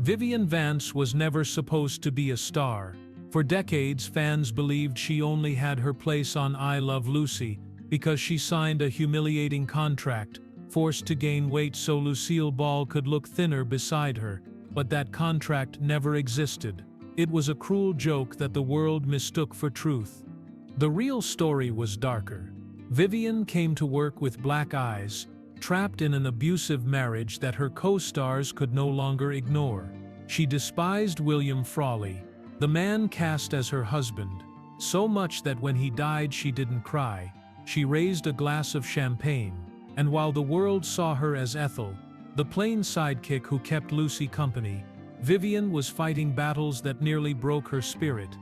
Vivian Vance was never supposed to be a star. For decades, fans believed she only had her place on I Love Lucy because she signed a humiliating contract, forced to gain weight so Lucille Ball could look thinner beside her, but that contract never existed. It was a cruel joke that the world mistook for truth. The real story was darker. Vivian came to work with black eyes, trapped in an abusive marriage that her co-stars could no longer ignore. She despised William Frawley, the man cast as her husband, so much that when he died she didn't cry. She raised a glass of champagne, and while the world saw her as Ethel, the plain sidekick who kept Lucy company, Vivian was fighting battles that nearly broke her spirit.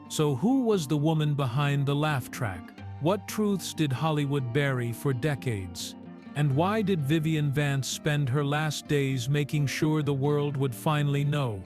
So who was the woman behind the laugh track? What truths did Hollywood bury for decades? And why did Vivian Vance spend her last days making sure the world would finally know?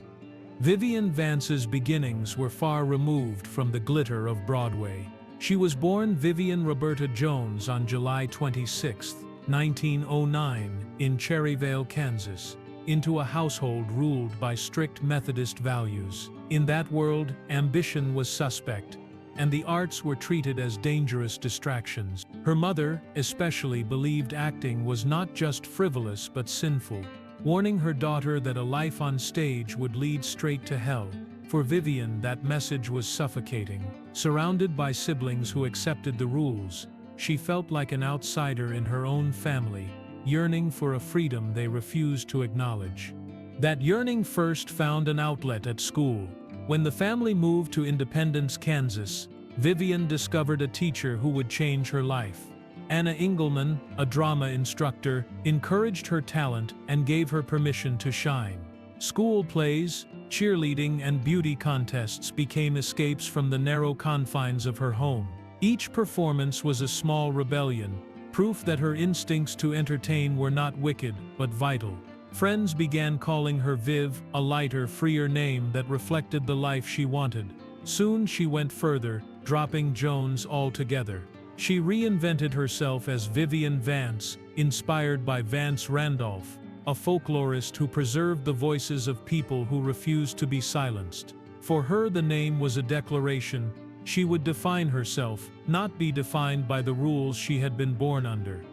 Vivian Vance's beginnings were far removed from the glitter of Broadway. She was born Vivian Roberta Jones on July 26, 1909, in Cherryvale, Kansas, into a household ruled by strict Methodist values. In that world, ambition was suspect, and the arts were treated as dangerous distractions. Her mother, especially, believed acting was not just frivolous but sinful, warning her daughter that a life on stage would lead straight to hell. For Vivian, that message was suffocating. Surrounded by siblings who accepted the rules, she felt like an outsider in her own family, yearning for a freedom they refused to acknowledge. That yearning first found an outlet at school. When the family moved to Independence, Kansas, Vivian discovered a teacher who would change her life. Anna Engelman, a drama instructor, encouraged her talent and gave her permission to shine. School plays, cheerleading, and beauty contests became escapes from the narrow confines of her home. Each performance was a small rebellion, proof that her instincts to entertain were not wicked but vital. Friends began calling her Viv, a lighter, freer name that reflected the life she wanted. Soon she went further, dropping Jones altogether. She reinvented herself as Vivian Vance, inspired by Vance Randolph, a folklorist who preserved the voices of people who refused to be silenced. For her, the name was a declaration. She would define herself, not be defined by the rules she had been born under.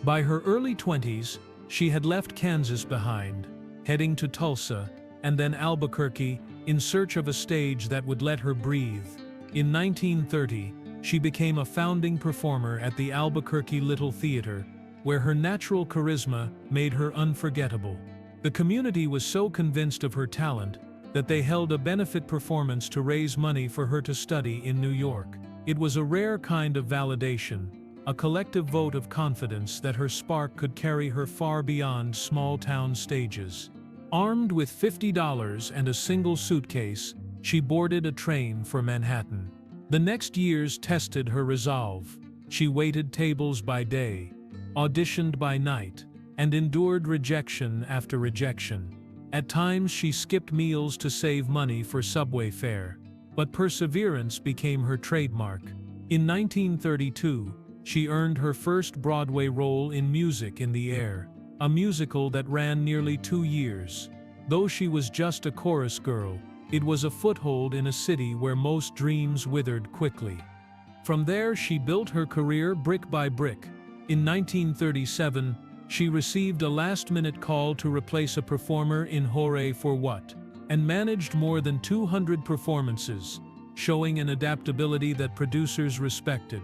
By her early 20s, she had left Kansas behind, heading to Tulsa, and then Albuquerque, in search of a stage that would let her breathe. In 1930, she became a founding performer at the Albuquerque Little Theater, where her natural charisma made her unforgettable. The community was so convinced of her talent that they held a benefit performance to raise money for her to study in New York. It was a rare kind of validation, a collective vote of confidence that her spark could carry her far beyond small-town stages. Armed with $50 and a single suitcase, she boarded a train for Manhattan. The next years tested her resolve. She waited tables by day, auditioned by night, and endured rejection after rejection. At times she skipped meals to save money for subway fare, but perseverance became her trademark. In 1932, she earned her first Broadway role in Music in the Air, a musical that ran nearly 2 years. Though she was just a chorus girl, it was a foothold in a city where most dreams withered quickly. From there, she built her career brick by brick. In 1937, she received a last-minute call to replace a performer in Hooray for What, and managed more than 200 performances, showing an adaptability that producers respected.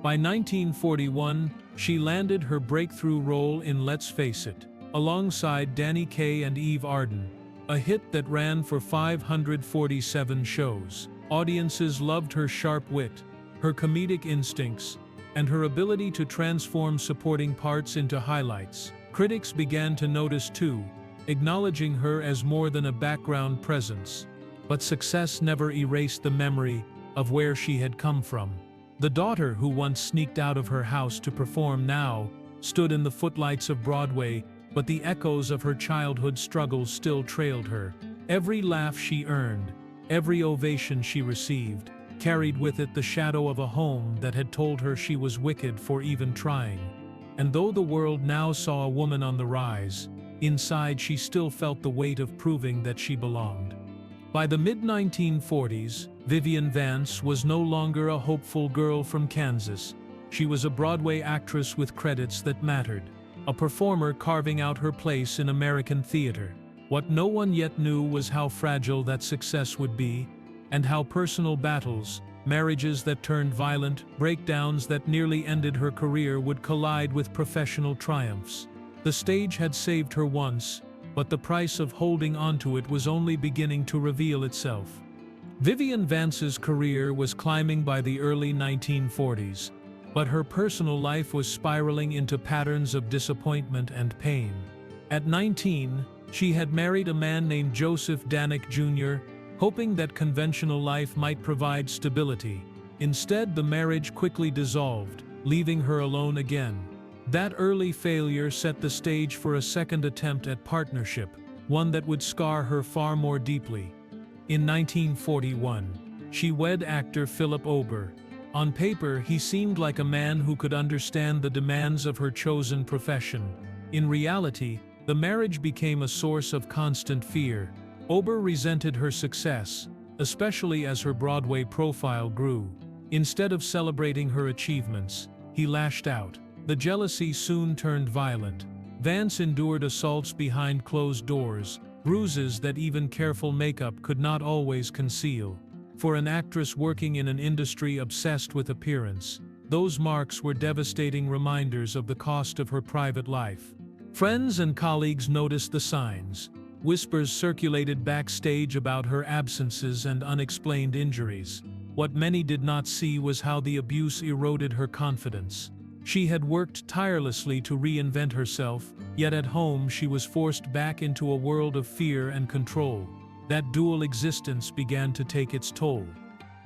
By 1941, she landed her breakthrough role in Let's Face It, alongside Danny Kaye and Eve Arden, a hit that ran for 547 shows. Audiences loved her sharp wit, her comedic instincts, and her ability to transform supporting parts into highlights. Critics began to notice too, acknowledging her as more than a background presence. But success never erased the memory of where she had come from. The daughter who once sneaked out of her house to perform now stood in the footlights of Broadway, but the echoes of her childhood struggles still trailed her. Every laugh she earned, every ovation she received, carried with it the shadow of a home that had told her she was wicked for even trying. And though the world now saw a woman on the rise, inside she still felt the weight of proving that she belonged. By the mid-1940s, Vivian Vance was no longer a hopeful girl from Kansas. She was a Broadway actress with credits that mattered, a performer carving out her place in American theater. What no one yet knew was how fragile that success would be, and how personal battles, marriages that turned violent, breakdowns that nearly ended her career would collide with professional triumphs. The stage had saved her once, but the price of holding onto it was only beginning to reveal itself. Vivian Vance's career was climbing by the early 1940s, but her personal life was spiraling into patterns of disappointment and pain. At 19, she had married a man named Joseph Danick Jr., hoping that conventional life might provide stability. Instead, the marriage quickly dissolved, leaving her alone again. That early failure set the stage for a second attempt at partnership, one that would scar her far more deeply. In 1941, she wed actor Philip Ober. On paper, he seemed like a man who could understand the demands of her chosen profession. In reality, the marriage became a source of constant fear. Ober resented her success, especially as her Broadway profile grew. Instead of celebrating her achievements, he lashed out. The jealousy soon turned violent. Vance endured assaults behind closed doors, bruises that even careful makeup could not always conceal. For an actress working in an industry obsessed with appearance, those marks were devastating reminders of the cost of her private life. Friends and colleagues noticed the signs. Whispers circulated backstage about her absences and unexplained injuries. What many did not see was how the abuse eroded her confidence. She had worked tirelessly to reinvent herself, yet at home she was forced back into a world of fear and control. That dual existence began to take its toll.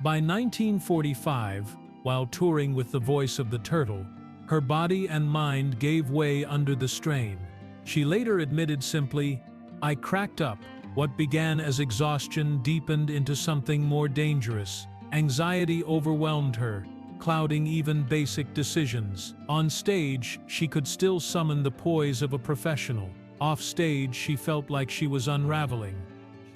By 1945, while touring with the voice of the Turtle, her body and mind gave way under the strain. She later admitted simply, "I cracked up." What began as exhaustion deepened into something more dangerous. Anxiety overwhelmed her, clouding even basic decisions. On stage, she could still summon the poise of a professional. Off stage, she felt like she was unraveling.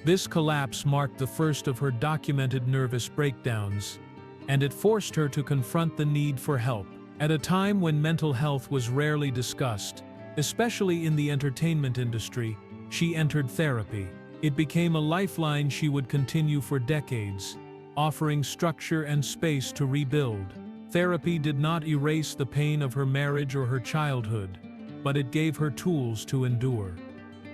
This collapse marked the first of her documented nervous breakdowns, and it forced her to confront the need for help. At a time when mental health was rarely discussed, especially in the entertainment industry, she entered therapy. It became a lifeline she would continue for decades, offering structure and space to rebuild. Therapy did not erase the pain of her marriage or her childhood, but it gave her tools to endure.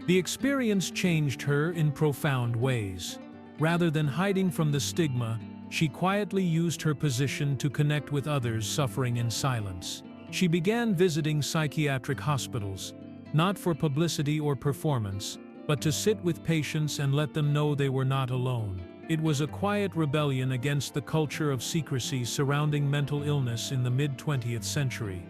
The experience changed her in profound ways. Rather than hiding from the stigma, she quietly used her position to connect with others suffering in silence. She began visiting psychiatric hospitals, not for publicity or performance, but to sit with patients and let them know they were not alone. It was a quiet rebellion against the culture of secrecy surrounding mental illness in the mid-20th century.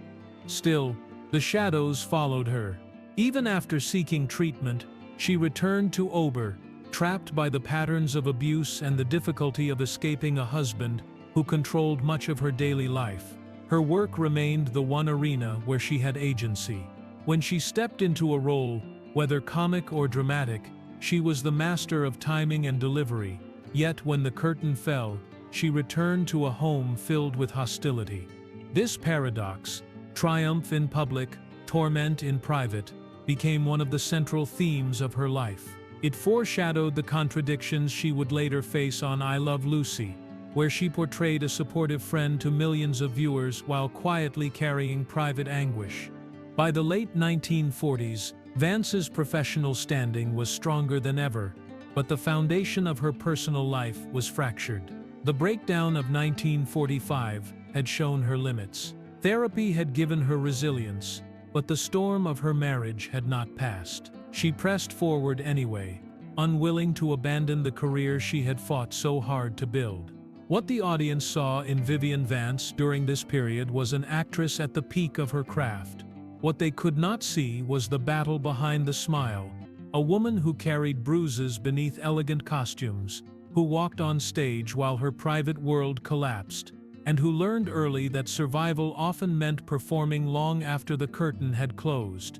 Still, the shadows followed her. Even after seeking treatment, she returned to Ober, trapped by the patterns of abuse and the difficulty of escaping a husband who controlled much of her daily life. Her work remained the one arena where she had agency. When she stepped into a role, whether comic or dramatic, she was the master of timing and delivery. Yet when the curtain fell, she returned to a home filled with hostility. This paradox, triumph in public, torment in private, became one of the central themes of her life. It foreshadowed the contradictions she would later face on I Love Lucy, where she portrayed a supportive friend to millions of viewers while quietly carrying private anguish. By the late 1940s, Vance's professional standing was stronger than ever, but the foundation of her personal life was fractured. The breakdown of 1945 had shown her limits. Therapy had given her resilience, but the storm of her marriage had not passed. She pressed forward anyway, unwilling to abandon the career she had fought so hard to build. What the audience saw in Vivian Vance during this period was an actress at the peak of her craft. What they could not see was the battle behind the smile, a woman who carried bruises beneath elegant costumes, who walked on stage while her private world collapsed, and who learned early that survival often meant performing long after the curtain had closed.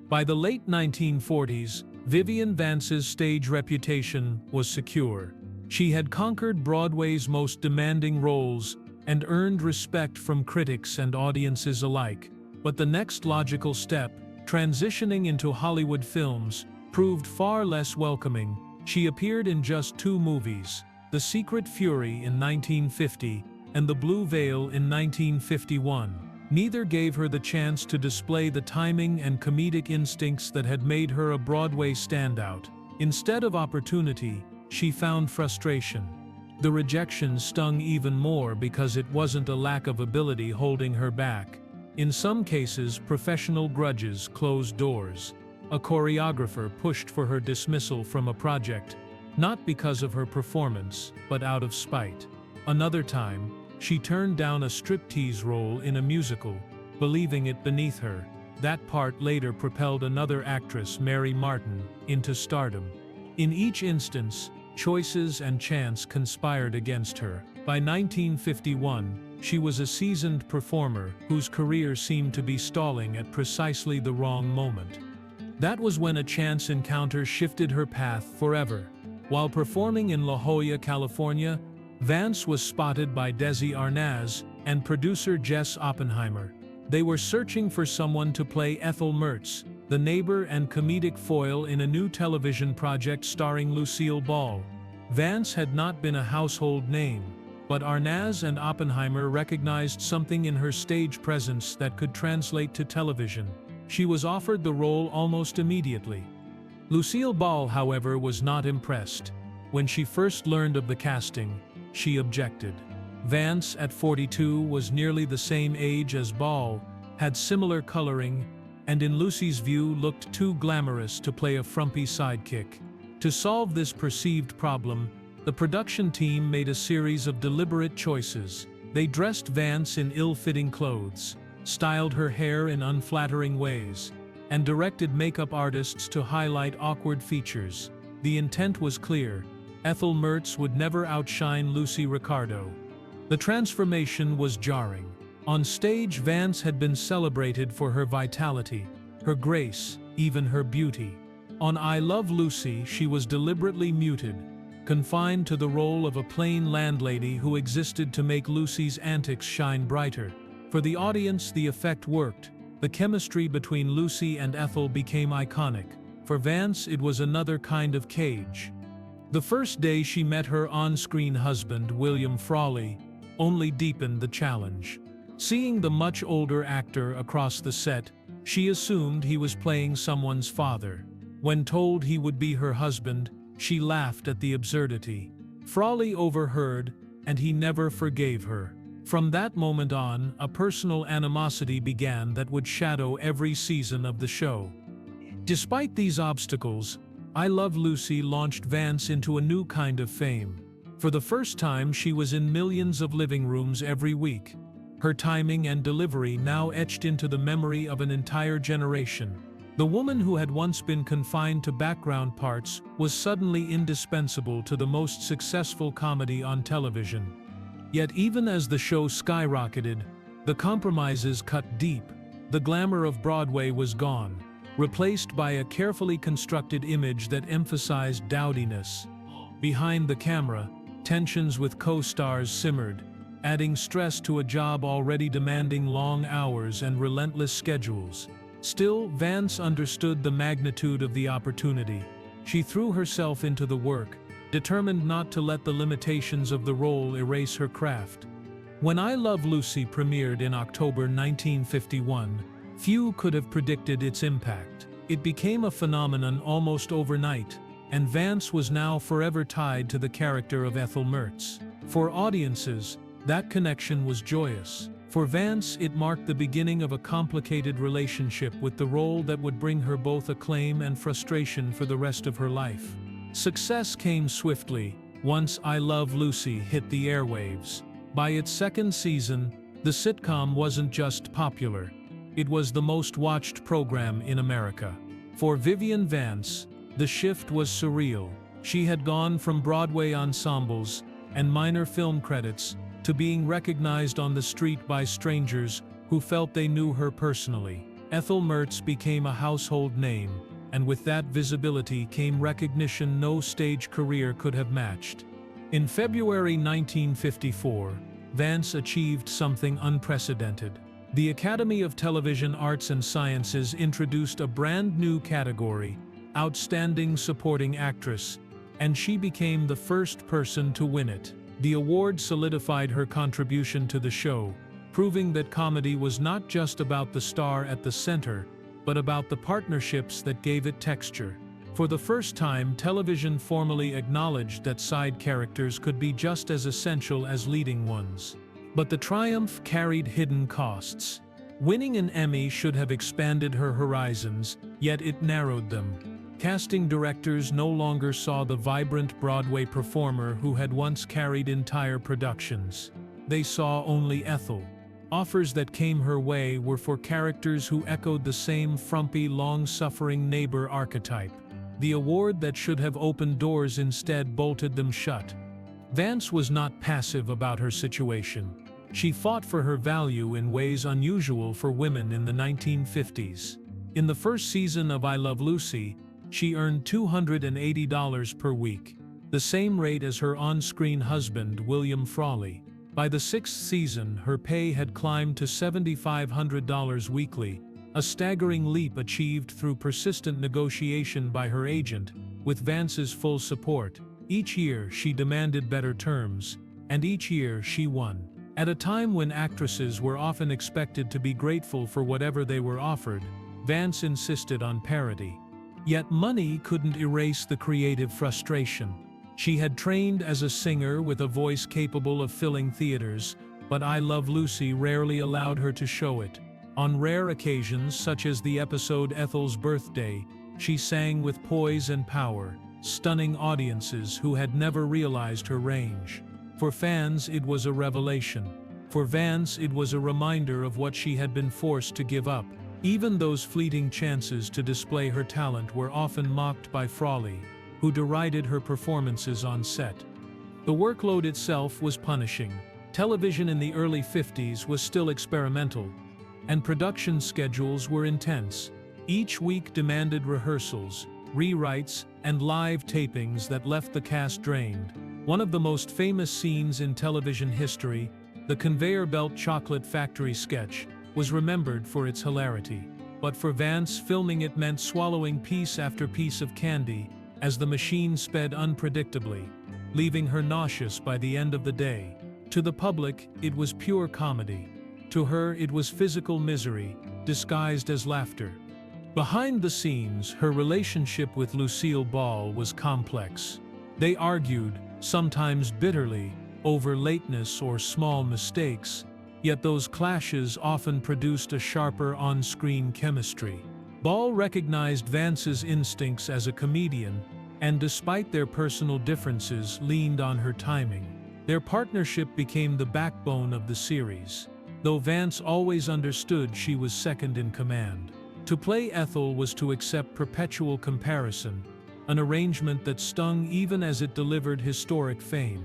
By the late 1940s, Vivian Vance's stage reputation was secure. She had conquered Broadway's most demanding roles and earned respect from critics and audiences alike. But the next logical step, transitioning into Hollywood films, proved far less welcoming. She appeared in just 2 movies, The Secret Fury in 1950 and The Blue Veil in 1951. Neither gave her the chance to display the timing and comedic instincts that had made her a Broadway standout. Instead of opportunity, she found frustration. The rejection stung even more because it wasn't a lack of ability holding her back. In some cases, professional grudges closed doors. A choreographer pushed for her dismissal from a project, not because of her performance, but out of spite. Another time, she turned down a striptease role in a musical, believing it beneath her. That part later propelled another actress, Mary Martin, into stardom. In each instance, choices and chance conspired against her. By 1951, she was a seasoned performer whose career seemed to be stalling at precisely the wrong moment. That was when a chance encounter shifted her path forever. While performing in La Jolla, California, Vance was spotted by Desi Arnaz and producer Jess Oppenheimer. They were searching for someone to play Ethel Mertz, the neighbor and comedic foil in a new television project starring Lucille Ball. Vance had not been a household name, but Arnaz and Oppenheimer recognized something in her stage presence that could translate to television. She was offered the role almost immediately. Lucille Ball, however, was not impressed. When she first learned of the casting, she objected. Vance, at 42, was nearly the same age as Ball, had similar coloring, and in Lucy's view looked too glamorous to play a frumpy sidekick. To solve this perceived problem, the production team made a series of deliberate choices. They dressed Vance in ill-fitting clothes, styled her hair in unflattering ways, and directed makeup artists to highlight awkward features. The intent was clear: Ethel Mertz would never outshine Lucy Ricardo. The transformation was jarring. On stage, Vance had been celebrated for her vitality, her grace, even her beauty. On I Love Lucy, she was deliberately muted, confined to the role of a plain landlady who existed to make Lucy's antics shine brighter. For the audience, the effect worked. The chemistry between Lucy and Ethel became iconic. For Vance, it was another kind of cage. The first day she met her on-screen husband, William Frawley, only deepened the challenge. Seeing the much older actor across the set, she assumed he was playing someone's father. When told he would be her husband, she laughed at the absurdity. Frawley overheard, and he never forgave her. From that moment on, a personal animosity began that would shadow every season of the show. Despite these obstacles, I Love Lucy launched Vance into a new kind of fame. For the first time, she was in millions of living rooms every week. Her timing and delivery now etched into the memory of an entire generation. The woman who had once been confined to background parts was suddenly indispensable to the most successful comedy on television. Yet even as the show skyrocketed, the compromises cut deep. The glamour of Broadway was gone, replaced by a carefully constructed image that emphasized dowdiness. Behind the camera, tensions with co-stars simmered, adding stress to a job already demanding long hours and relentless schedules. Still, Vance understood the magnitude of the opportunity. She threw herself into the work, determined not to let the limitations of the role erase her craft. When I Love Lucy premiered in October 1951, few could have predicted its impact. It became a phenomenon almost overnight, and Vance was now forever tied to the character of Ethel Mertz. For audiences, that connection was joyous. For Vance, it marked the beginning of a complicated relationship with the role that would bring her both acclaim and frustration for the rest of her life. Success came swiftly once I Love Lucy hit the airwaves. By its second season, the sitcom wasn't just popular, it was the most watched program in America. For Vivian Vance, the shift was surreal. She had gone from Broadway ensembles and minor film credits to being recognized on the street by strangers who felt they knew her personally. Ethel Mertz became a household name, and with that visibility came recognition no stage career could have matched. In February 1954, Vance achieved something unprecedented. The Academy of Television Arts and Sciences introduced a brand new category, Outstanding Supporting Actress, and she became the first person to win it. The award solidified her contribution to the show, proving that comedy was not just about the star at the center, but about the partnerships that gave it texture. For the first time, television formally acknowledged that side characters could be just as essential as leading ones. But the triumph carried hidden costs. Winning an Emmy should have expanded her horizons, yet it narrowed them. Casting directors no longer saw the vibrant Broadway performer who had once carried entire productions. They saw only Ethel. Offers that came her way were for characters who echoed the same frumpy, long-suffering neighbor archetype. The award that should have opened doors instead bolted them shut. Vance was not passive about her situation. She fought for her value in ways unusual for women in the 1950s. In the first season of I Love Lucy, she earned $280 per week, the same rate as her on-screen husband, William Frawley. By the sixth season, her pay had climbed to $7,500 weekly, a staggering leap achieved through persistent negotiation by her agent, with Vance's full support. Each year, she demanded better terms, and each year she won. At a time when actresses were often expected to be grateful for whatever they were offered, Vance insisted on parity. Yet money couldn't erase the creative frustration. She had trained as a singer with a voice capable of filling theaters, but I Love Lucy rarely allowed her to show it. On rare occasions, such as the episode Ethel's Birthday, she sang with poise and power, stunning audiences who had never realized her range. For fans, it was a revelation. For Vance, it was a reminder of what she had been forced to give up. Even those fleeting chances to display her talent were often mocked by Frawley, who derided her performances on set. The workload itself was punishing. Television in the early 50s was still experimental, and production schedules were intense. Each week demanded rehearsals, rewrites, and live tapings that left the cast drained. One of the most famous scenes in television history, the conveyor belt chocolate factory sketch, was remembered for its hilarity. But for Vance, filming it meant swallowing piece after piece of candy as the machine sped unpredictably, leaving her nauseous by the end of the day. To the public, it was pure comedy. To her, it was physical misery, disguised as laughter. Behind the scenes, her relationship with Lucille Ball was complex. They argued, sometimes bitterly, over lateness or small mistakes, yet those clashes often produced a sharper on-screen chemistry. Ball recognized Vance's instincts as a comedian, and despite their personal differences, leaned on her timing. Their partnership became the backbone of the series, though Vance always understood she was second in command. To play Ethel was to accept perpetual comparison, an arrangement that stung even as it delivered historic fame.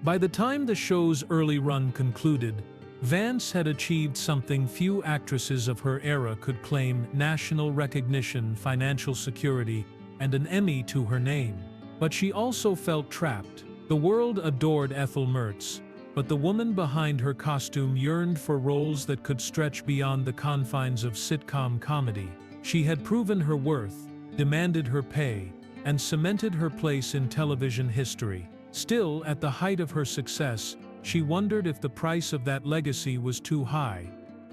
By the time the show's early run concluded, Vance had achieved something few actresses of her era could claim: national recognition, financial security, and an Emmy to her name. But she also felt trapped. The world adored Ethel Mertz, but the woman behind her costume yearned for roles that could stretch beyond the confines of sitcom comedy. She had proven her worth, demanded her pay, and cemented her place in television history. Still, at the height of her success, she wondered if the price of that legacy was too high.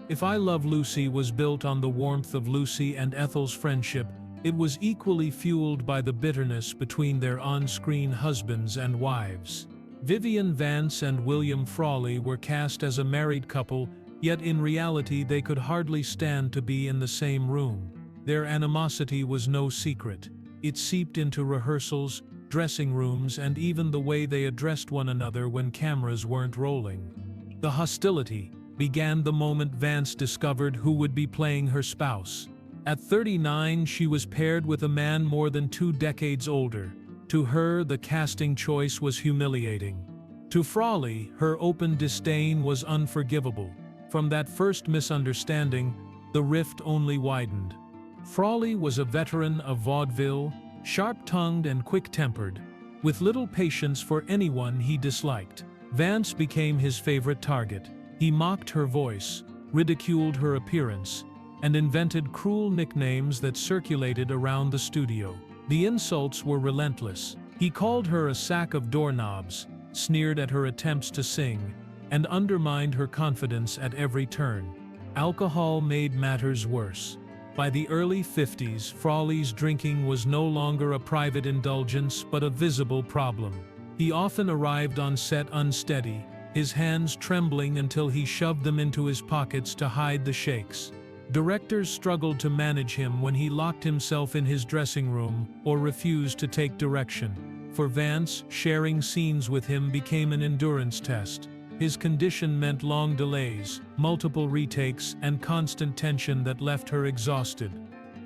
If I Love Lucy was built on the warmth of Lucy and Ethel's friendship, it was equally fueled by the bitterness between their on-screen husbands and wives. Vivian Vance and William Frawley were cast as a married couple, yet in reality they could hardly stand to be in the same room. Their animosity was no secret. It seeped into rehearsals, dressing rooms, and even the way they addressed one another when cameras weren't rolling. The hostility began the moment Vance discovered who would be playing her spouse. At 39, she was paired with a man more than 2 decades older. To her, the casting choice was humiliating. To Frawley, her open disdain was unforgivable. From that first misunderstanding, the rift only widened. Frawley was a veteran of vaudeville, sharp-tongued and quick-tempered, with little patience for anyone he disliked. Vance became his favorite target. He mocked her voice, ridiculed her appearance, and invented cruel nicknames that circulated around the studio. The insults were relentless. He called her a sack of doorknobs, sneered at her attempts to sing, and undermined her confidence at every turn. Alcohol made matters worse. By the early 50s, Frawley's drinking was no longer a private indulgence but a visible problem. He often arrived on set unsteady, his hands trembling until he shoved them into his pockets to hide the shakes. Directors struggled to manage him when he locked himself in his dressing room or refused to take direction. For Vance, sharing scenes with him became an endurance test. His condition meant long delays, multiple retakes, and constant tension that left her exhausted.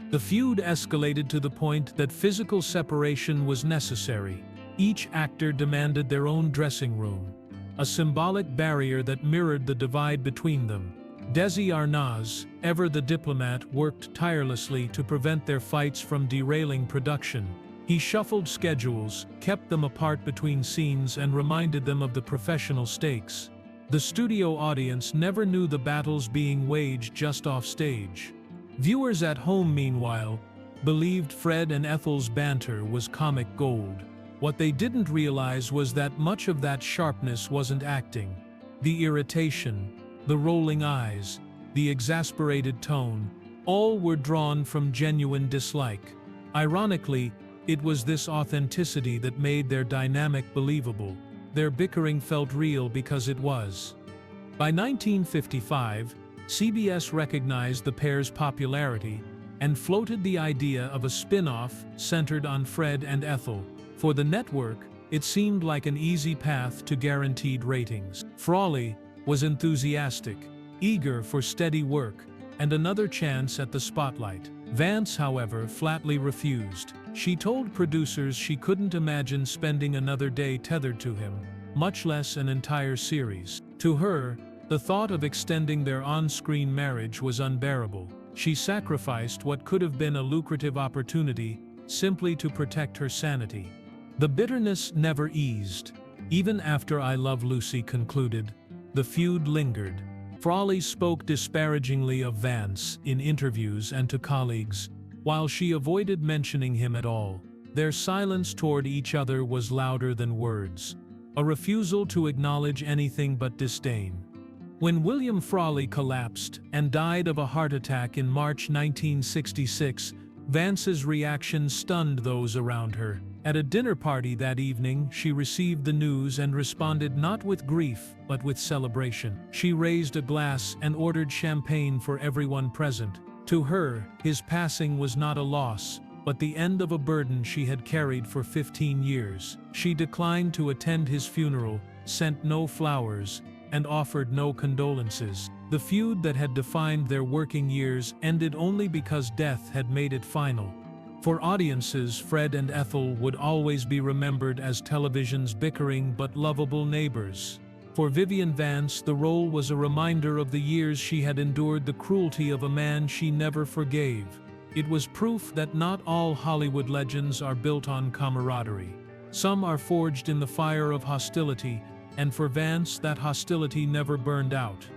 The feud escalated to the point that physical separation was necessary. Each actor demanded their own dressing room, a symbolic barrier that mirrored the divide between them. Desi Arnaz, ever the diplomat, worked tirelessly to prevent their fights from derailing production. He shuffled schedules, kept them apart between scenes, and reminded them of the professional stakes. The studio audience never knew the battles being waged just off stage. Viewers at home, meanwhile, believed Fred and Ethel's banter was comic gold. What they didn't realize was that much of that sharpness wasn't acting. The irritation, the rolling eyes, the exasperated tone, all were drawn from genuine dislike. Ironically, it was this authenticity that made their dynamic believable. Their bickering felt real because it was. By 1955, CBS recognized the pair's popularity and floated the idea of a spin-off centered on Fred and Ethel. For the network, it seemed like an easy path to guaranteed ratings. Frawley was enthusiastic, eager for steady work and another chance at the spotlight. Vance, however, flatly refused. She told producers she couldn't imagine spending another day tethered to him, much less an entire series. To her, the thought of extending their on-screen marriage was unbearable. She sacrificed what could have been a lucrative opportunity simply to protect her sanity. The bitterness never eased. Even after I Love Lucy concluded, the feud lingered. Frawley spoke disparagingly of Vance in interviews and to colleagues, while she avoided mentioning him at all. Their silence toward each other was louder than words, a refusal to acknowledge anything but disdain. When William Frawley collapsed and died of a heart attack in March 1966, Vance's reaction stunned those around her. At a dinner party that evening, she received the news and responded not with grief, but with celebration. She raised a glass and ordered champagne for everyone present. To her, his passing was not a loss, but the end of a burden she had carried for 15 years. She declined to attend his funeral, sent no flowers, and offered no condolences. The feud that had defined their working years ended only because death had made it final. For audiences, Fred and Ethel would always be remembered as television's bickering but lovable neighbors. For Vivian Vance, the role was a reminder of the years she had endured the cruelty of a man she never forgave. It was proof that not all Hollywood legends are built on camaraderie. Some are forged in the fire of hostility, and for Vance, that hostility never burned out.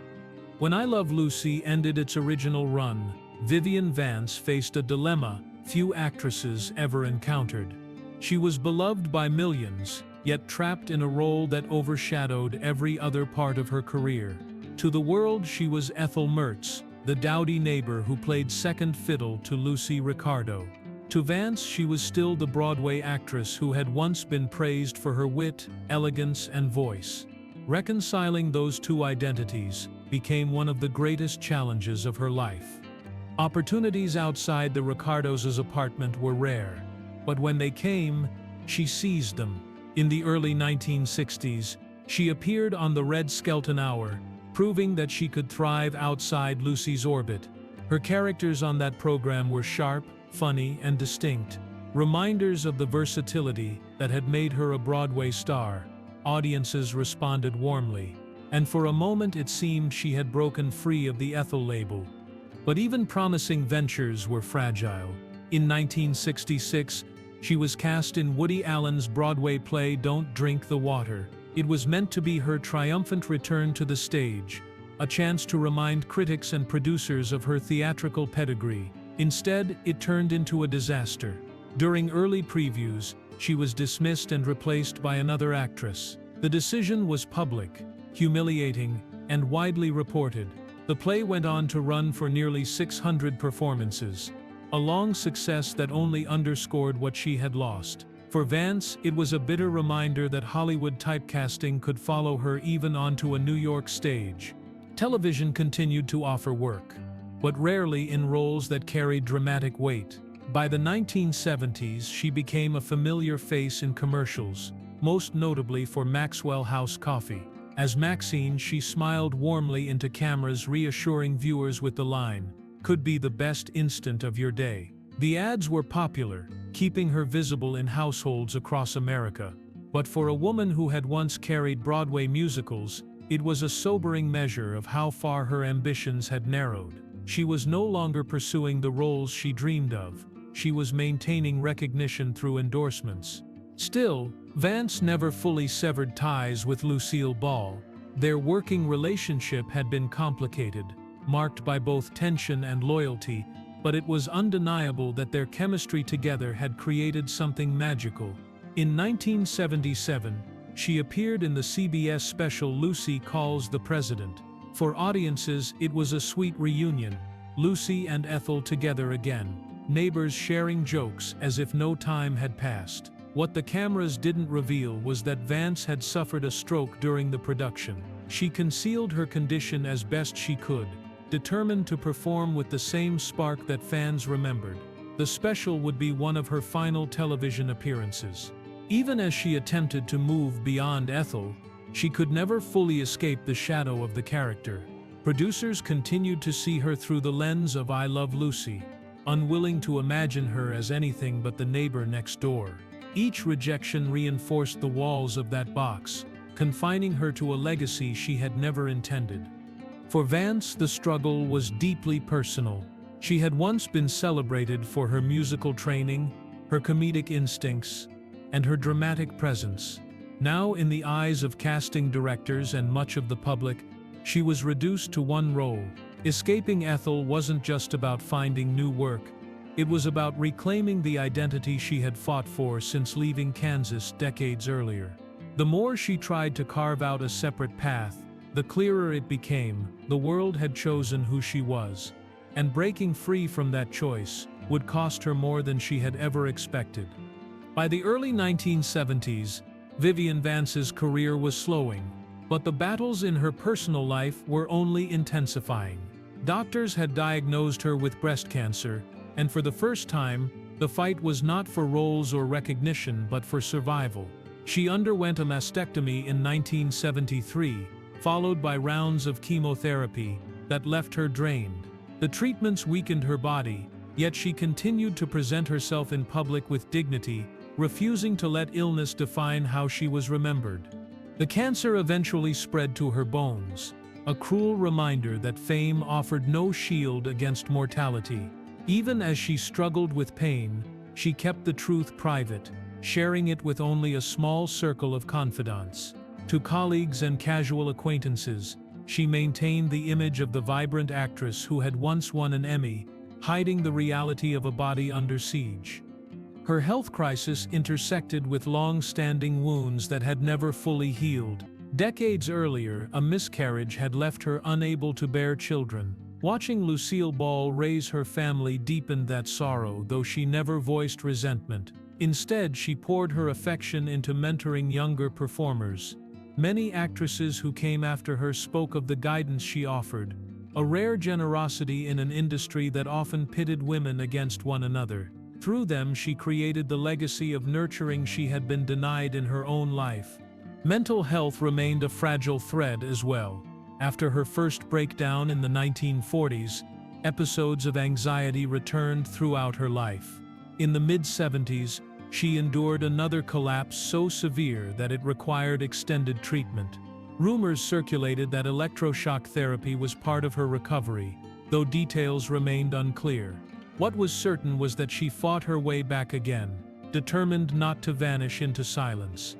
When I Love Lucy ended its original run, Vivian Vance faced a dilemma few actresses ever encountered. She was beloved by millions, yet trapped in a role that overshadowed every other part of her career. To the world, she was Ethel Mertz, the dowdy neighbor who played second fiddle to Lucy Ricardo. To Vance, she was still the Broadway actress who had once been praised for her wit, elegance, and voice. Reconciling those two identities became one of the greatest challenges of her life. Opportunities outside the Ricardos' apartment were rare, but when they came, she seized them. In the early 1960s, she appeared on the Red Skelton Hour, proving that she could thrive outside Lucy's orbit. Her characters on that program were sharp, funny, and distinct, reminders of the versatility that had made her a Broadway star. Audiences responded warmly, and for a moment it seemed she had broken free of the Ethel label. But even promising ventures were fragile. In 1966, she was cast in Woody Allen's Broadway play Don't Drink the Water. It was meant to be her triumphant return to the stage, a chance to remind critics and producers of her theatrical pedigree. Instead, it turned into a disaster. During early previews, she was dismissed and replaced by another actress. The decision was public, humiliating, and widely reported. The play went on to run for nearly 600 performances, a long success that only underscored what she had lost. For Vance, it was a bitter reminder that Hollywood typecasting could follow her even onto a New York stage. Television continued to offer work, but rarely in roles that carried dramatic weight. By the 1970s, she became a familiar face in commercials, most notably for Maxwell House Coffee. As Maxine, she smiled warmly into cameras, reassuring viewers with the line, "Could be the best instant of your day." The ads were popular, keeping her visible in households across America. But for a woman who had once carried Broadway musicals, it was a sobering measure of how far her ambitions had narrowed. She was no longer pursuing the roles she dreamed of. She was maintaining recognition through endorsements. Still, Vance never fully severed ties with Lucille Ball. Their working relationship had been complicated, marked by both tension and loyalty, but it was undeniable that their chemistry together had created something magical. In 1977, she appeared in the CBS special Lucy Calls the President. For audiences, it was a sweet reunion, Lucy and Ethel together again, neighbors sharing jokes as if no time had passed. What the cameras didn't reveal was that Vance had suffered a stroke during the production. She concealed her condition as best she could, determined to perform with the same spark that fans remembered. The special would be one of her final television appearances. Even as she attempted to move beyond Ethel, she could never fully escape the shadow of the character. Producers continued to see her through the lens of I Love Lucy, unwilling to imagine her as anything but the neighbor next door. Each rejection reinforced the walls of that box, confining her to a legacy she had never intended. For Vance, the struggle was deeply personal. She had once been celebrated for her musical training, her comedic instincts, and her dramatic presence. Now, in the eyes of casting directors and much of the public, she was reduced to one role. Escaping Ethel wasn't just about finding new work. It was about reclaiming the identity she had fought for since leaving Kansas decades earlier. The more she tried to carve out a separate path, the clearer it became. The world had chosen who she was, and breaking free from that choice would cost her more than she had ever expected. By the early 1970s, Vivian Vance's career was slowing, but the battles in her personal life were only intensifying. Doctors had diagnosed her with breast cancer, and for the first time, the fight was not for roles or recognition but for survival. She underwent a mastectomy in 1973, followed by rounds of chemotherapy that left her drained. The treatments weakened her body, yet she continued to present herself in public with dignity, refusing to let illness define how she was remembered. The cancer eventually spread to her bones, a cruel reminder that fame offered no shield against mortality. Even as she struggled with pain, she kept the truth private, sharing it with only a small circle of confidants. To colleagues and casual acquaintances, she maintained the image of the vibrant actress who had once won an Emmy, hiding the reality of a body under siege. Her health crisis intersected with long-standing wounds that had never fully healed. Decades earlier, a miscarriage had left her unable to bear children. Watching Lucille Ball raise her family deepened that sorrow, though she never voiced resentment. Instead, she poured her affection into mentoring younger performers. Many actresses who came after her spoke of the guidance she offered, a rare generosity in an industry that often pitted women against one another. Through them, she created the legacy of nurturing she had been denied in her own life. Mental health remained a fragile thread as well. After her first breakdown in the 1940s, episodes of anxiety returned throughout her life. In the mid-70s, she endured another collapse so severe that it required extended treatment. Rumors circulated that electroshock therapy was part of her recovery, though details remained unclear. What was certain was that she fought her way back again, determined not to vanish into silence.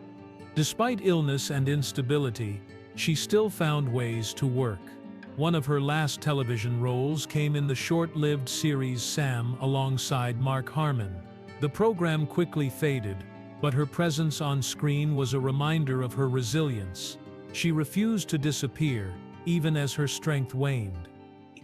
Despite illness and instability, she still found ways to work. One of her last television roles came in the short-lived series Sam alongside Mark Harmon. The program quickly faded, but her presence on screen was a reminder of her resilience. She refused to disappear, even as her strength waned.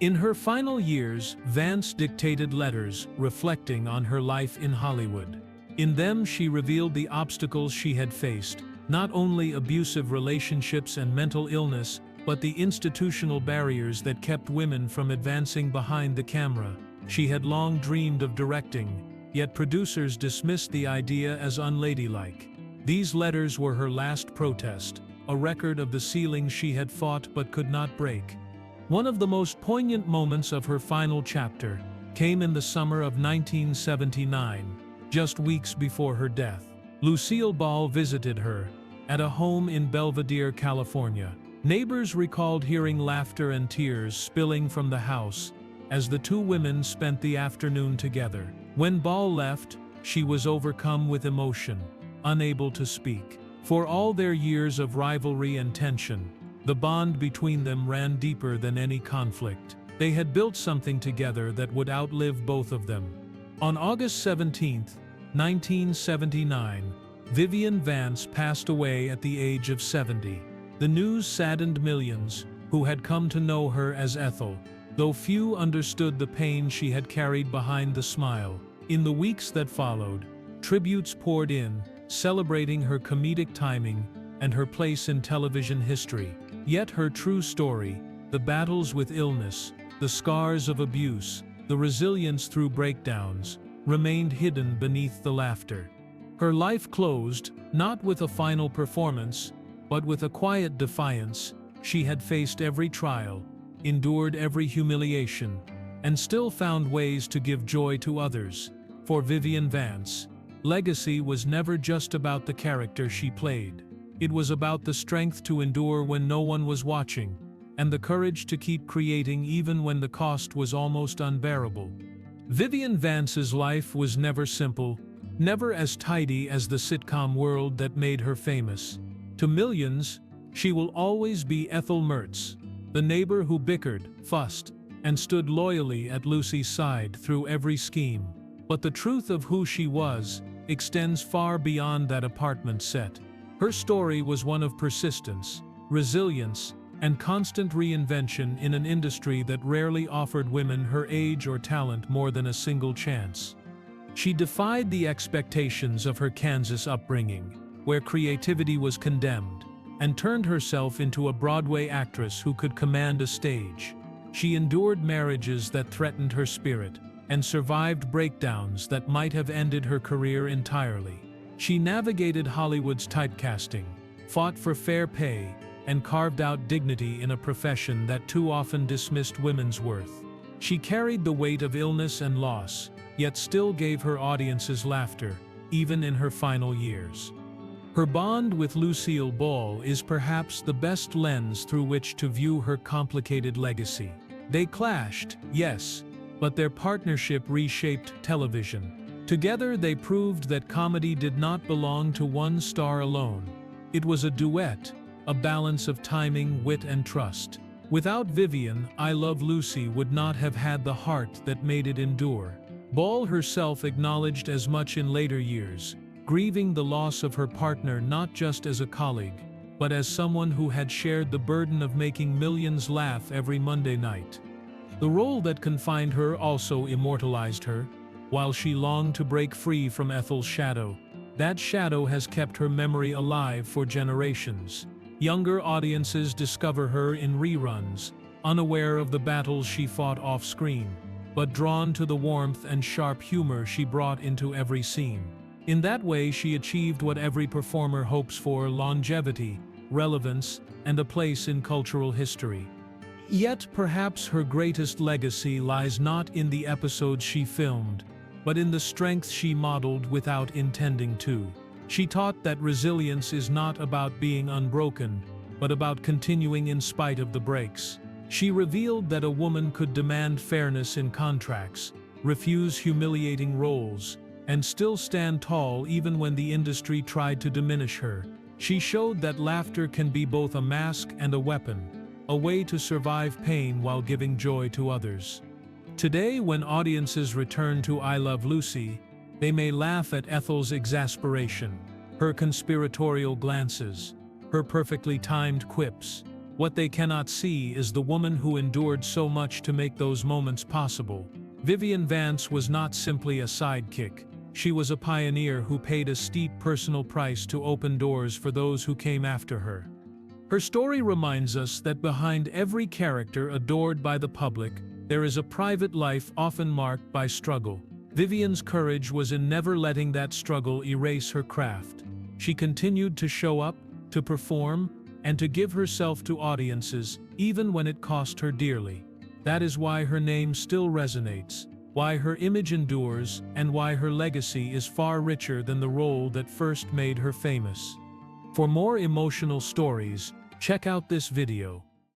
In her final years, Vance dictated letters reflecting on her life in Hollywood. In them, she revealed the obstacles she had faced, not only abusive relationships and mental illness, but the institutional barriers that kept women from advancing behind the camera. She had long dreamed of directing, yet producers dismissed the idea as unladylike. These letters were her last protest, a record of the ceiling she had fought but could not break. One of the most poignant moments of her final chapter came in the summer of 1979, just weeks before her death. Lucille Ball visited her at a home in Belvedere, California. Neighbors recalled hearing laughter and tears spilling from the house as the two women spent the afternoon together. When Ball left, she was overcome with emotion, unable to speak. For all their years of rivalry and tension, the bond between them ran deeper than any conflict. They had built something together that would outlive both of them. On August 17, 1979, Vivian Vance passed away at the age of 70. The news saddened millions who had come to know her as Ethel, though few understood the pain she had carried behind the smile. In the weeks that followed, tributes poured in, celebrating her comedic timing and her place in television history. Yet her true story, the battles with illness, the scars of abuse, the resilience through breakdowns, remained hidden beneath the laughter. Her life closed, not with a final performance, but with a quiet defiance. She had faced every trial, endured every humiliation, and still found ways to give joy to others. For Vivian Vance, legacy was never just about the character she played. It was about the strength to endure when no one was watching, and the courage to keep creating even when the cost was almost unbearable. Vivian Vance's life was never simple, never as tidy as the sitcom world that made her famous. To millions, she will always be Ethel Mertz, the neighbor who bickered, fussed, and stood loyally at Lucy's side through every scheme. But the truth of who she was extends far beyond that apartment set. Her story was one of persistence, resilience, and constant reinvention in an industry that rarely offered women her age or talent more than a single chance. She defied the expectations of her Kansas upbringing, where creativity was condemned, and turned herself into a Broadway actress who could command a stage. She endured marriages that threatened her spirit, and survived breakdowns that might have ended her career entirely. She navigated Hollywood's typecasting, fought for fair pay, and carved out dignity in a profession that too often dismissed women's worth. She carried the weight of illness and loss, yet still gave her audiences laughter, even in her final years. Her bond with Lucille Ball is perhaps the best lens through which to view her complicated legacy. They clashed, yes, but their partnership reshaped television. Together they proved that comedy did not belong to one star alone. It was a duet, a balance of timing, wit, and trust. Without Vivian, I Love Lucy would not have had the heart that made it endure. Ball herself acknowledged as much in later years, grieving the loss of her partner not just as a colleague, but as someone who had shared the burden of making millions laugh every Monday night. The role that confined her also immortalized her. While she longed to break free from Ethel's shadow, that shadow has kept her memory alive for generations. Younger audiences discover her in reruns, unaware of the battles she fought off-screen, but drawn to the warmth and sharp humor she brought into every scene. In that way, she achieved what every performer hopes for: longevity, relevance, and a place in cultural history. Yet perhaps her greatest legacy lies not in the episodes she filmed, but in the strength she modeled without intending to. She taught that resilience is not about being unbroken, but about continuing in spite of the breaks. She revealed that a woman could demand fairness in contracts, refuse humiliating roles, and still stand tall even when the industry tried to diminish her. She showed that laughter can be both a mask and a weapon, a way to survive pain while giving joy to others. Today, when audiences return to I Love Lucy, they may laugh at Ethel's exasperation, her conspiratorial glances, her perfectly timed quips. What they cannot see is the woman who endured so much to make those moments possible. Vivian Vance was not simply a sidekick. She was a pioneer who paid a steep personal price to open doors for those who came after her. Her story reminds us that behind every character adored by the public, there is a private life often marked by struggle. Vivian's courage was in never letting that struggle erase her craft. She continued to show up, to perform, and to give herself to audiences, even when it cost her dearly. That is why her name still resonates, why her image endures, and why her legacy is far richer than the role that first made her famous. For more emotional stories, check out this video.